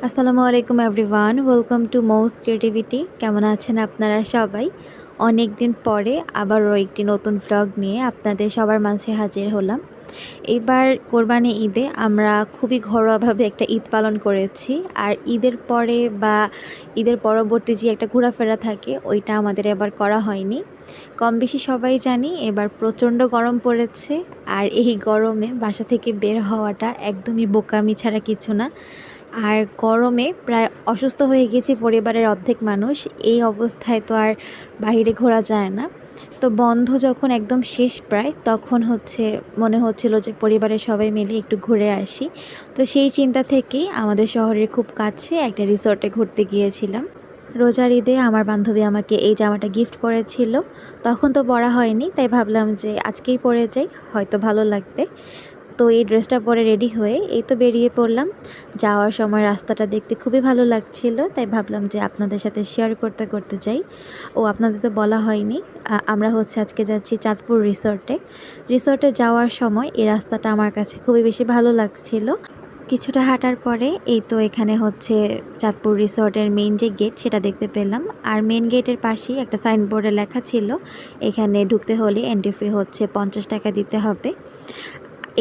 আসসালামু আলাইকুম everyone, welcome to মৌস creativity. কেমন আছেন আপনারা সবাই? অনেক দিন পরে আবারও একটি নতুন ভ্লগ নিয়ে আপনাদের সবার মাঝে হাজির হলাম। এইবার কোরবানি ঈদে আমরা খুবই ঘরোয়াভাবে একটা ঈদ পালন করেছি। আর ঈদের পরে বা ঈদের পরবর্তী যে একটা ঘোরাফেরা থাকে ওইটা আমাদের এবার করা হয়নি। কম বেশি সবাই জানি এবার প্রচণ্ড গরম পড়েছে। আর এই গরমে বাসা থেকে বের হওয়াটা একদমই বোকামি ছাড়া কিছু না। আর গরমে প্রায় অসুস্থ হয়ে গেছি পরিবারের অর্ধেক মানুষ। এই অবস্থায় তো আর বাইরে ঘোরা যায় না। তো বন্ধ যখন একদম শেষ প্রায়, তখন মনে হচ্ছিল যে পরিবারের সবাই মিলে একটু ঘুরে আসি। তো সেই চিন্তা থেকেই আমাদের শহরের খুব কাছে একটা রিসর্টে ঘুরতে গিয়েছিলাম। রোজার ঈদে আমার বান্ধবী আমাকে এই জামাটা গিফট করেছিল। তখন তো পরা হয়নি, তাই ভাবলাম যে আজকেই পরে যাই, হয়তো ভালো লাগবে। তো এই ড্রেসটা পরে রেডি হয়ে এই তো বেরিয়ে পড়লাম। যাওয়ার সময় রাস্তাটা দেখতে খুবই ভালো লাগছিল, তাই ভাবলাম যে আপনাদের সাথে শেয়ার করতে করতে যাই। আপনাদের তো বলা হয়নি, আমরা আজকে যাচ্ছি চাঁদপুর রিসর্টে যাওয়ার সময় এই রাস্তাটা আমার কাছে খুবই বেশি ভালো লাগছিল। কিছুটা হাঁটার পরে এই তো এখানে চাঁদপুর রিসর্টের মেইন যে গেট সেটা দেখতে পেলাম। আর মেইন গেটের পাশেই একটা সাইনবোর্ডে লেখা ছিল এখানে ঢুকতে হলে এন্ট্রি ফি 50 টাকা দিতে হবে।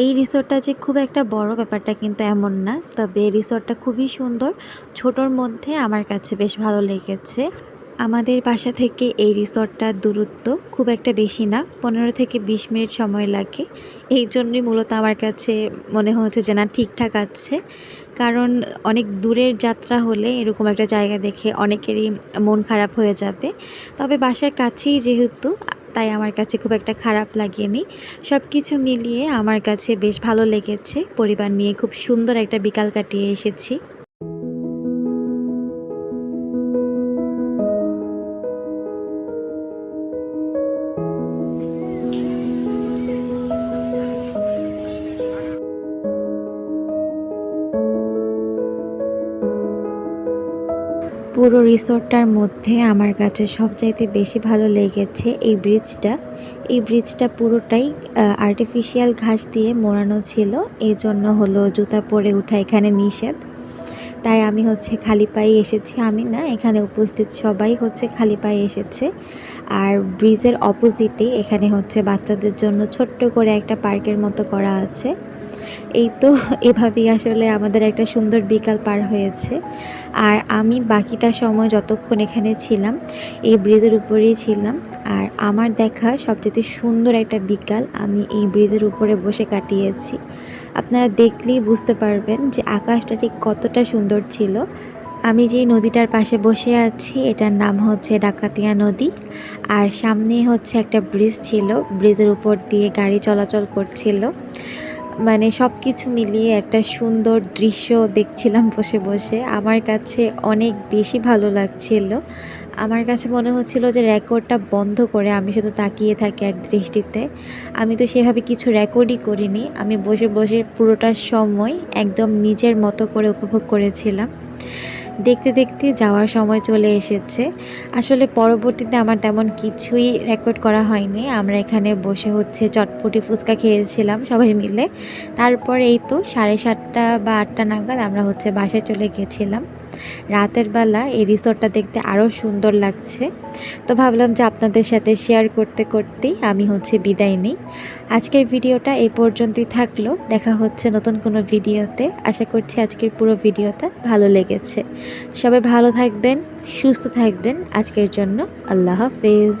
এই রিসর্টটা যে খুব একটা বড় ব্যাপারটা কিন্তু এমন না, তবে রিসর্টটা খুবই সুন্দর। ছোটোর মধ্যে আমার কাছে বেশ ভালো লেগেছে। আমাদের বাসা থেকে এই রিসর্টটার দূরত্ব খুব একটা বেশি না, 15 থেকে 20 মিনিট সময় লাগে। এই জন্যই মূলত আমার কাছে মনে হচ্ছে যে না, ঠিকঠাক আছে। কারণ অনেক দূরের যাত্রা হলে এরকম একটা জায়গা দেখে অনেকেরই মন খারাপ হয়ে যাবে। তবে বাসার কাছেই যেহেতু, তাই আমার কাছে খুব একটা খারাপ লাগেনি। সব কিছু মিলিয়ে আমার কাছে বেশ ভালো লেগেছে। পরিবার নিয়ে খুব সুন্দর একটা বিকাল কাটিয়ে এসেছি। পুরো রিসর্টটার মধ্যে আমার কাছে সবচাইতে বেশি ভালো লেগেছে এই ব্রিজটা পুরোটাই আর্টিফিশিয়াল ঘাস দিয়ে মোড়ানো ছিল। এই জন্য জুতা পরে ওঠা এখানে নিষেধ। তাই আমি খালি পায়ে এসেছি, আমি না, এখানে উপস্থিত সবাই খালি পায়ে এসেছে। আর ব্রিজের অপোজিটে এখানে বাচ্চাদের জন্য ছোট্ট করে একটা পার্কের মতো করা আছে। এই তো এভাবেই আসলে আমাদের একটা সুন্দর বিকাল পার হয়েছে। আর আমি বাকিটা সময় যতক্ষণ এখানে ছিলাম এই ব্রিজের উপরেই ছিলাম। আর আমার দেখা সবচেয়ে সুন্দর একটা বিকাল আমি এই ব্রিজের উপরে বসে কাটিয়েছি। আপনারা দেখলেই বুঝতে পারবেন যে আকাশটা ঠিক কতটা সুন্দর ছিল। আমি যে নদীটার পাশে বসে আছি এটার নাম ডাকাতিয়া নদী। আর সামনে একটা ব্রিজ ছিল, ব্রিজের উপর দিয়ে গাড়ি চলাচল করছিল। মানে সব কিছু মিলিয়ে একটা সুন্দর দৃশ্য দেখছিলাম বসে বসে। আমার কাছে অনেক বেশি ভালো লাগছিল। আমার কাছে মনে হচ্ছিল যে রেকর্ডটা বন্ধ করে আমি শুধু তাকিয়ে থাকি এক দৃষ্টিতে। আমি তো সেভাবে কিছু রেকর্ডই করিনি, আমি বসে বসে পুরোটা সময় একদম নিজের মতো করে উপভোগ করেছিলাম। দেখতে দেখতে যাওয়ার সময় চলে এসেছে। আসলে পরবর্তীতে আমার তেমন কিছুই রেকর্ড করা হয়নি। আমরা এখানে বসে চটপটি ফুচকা খেয়েছিলাম সবাই মিলে। তারপর এই তো 7:30 বা 8টা নাগাদ আমরা বাসায় চলে গেছিলাম। রাতের বেলা এই রিসর্টটা দেখতে আরও সুন্দর লাগছে। তো ভাবলাম যে আপনাদের সাথে শেয়ার করতে করতেই আমি বিদায় নিই। আজকের ভিডিওটা এই পর্যন্তই থাকলো। দেখা হচ্ছে নতুন কোনো ভিডিওতে। আশা করছি আজকের পুরো ভিডিওটা ভালো লেগেছে। সবাই ভালো থাকবেন, সুস্থ থাকবেন। আজকের জন্য আল্লাহ হাফেজ।